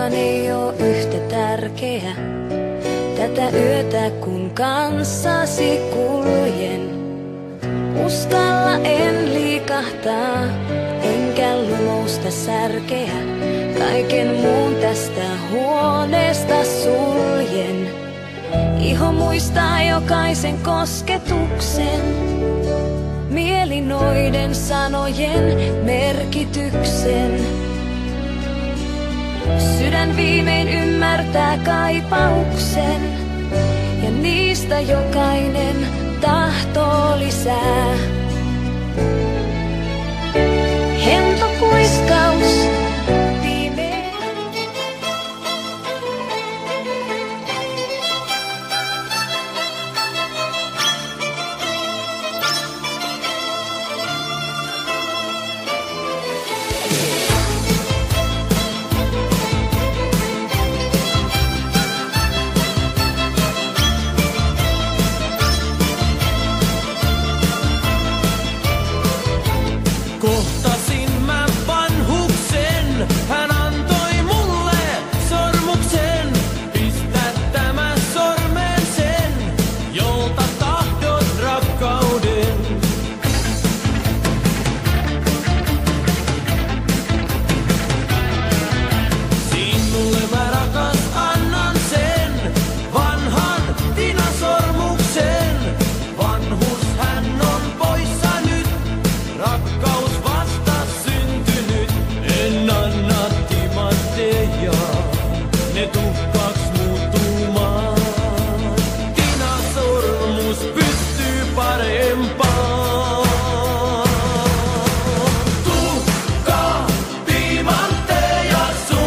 kukaan ei oo yhtä tärkeä. Tätä yötä kun kanssasi kuljen, uskalla en liikahtaa, enkä lumousta särkeä. Kaiken muun tästä huoneesta suljen. Iho muistaa jokaisen kosketuksen, mieli noiden sanojen merkityksen. Sydän viimein ymmärtää kaipauksen, ja niistä jokainen tahtoo lisää. Hento kuiskaus. Kohtasin mä vanhuksen, hän antoi mulle sormuksen. Pistä tämä sormen sen, jolta tahdot rakkauden. Sinulle mä rakas annan sen, vanhan tinasormuksen. Vanhus hän on poissa nyt, rakkaus vasta syntynyt. En anna timantteja, ne tuhkaks muuttumaan. Tinasormus pystyy parempaan.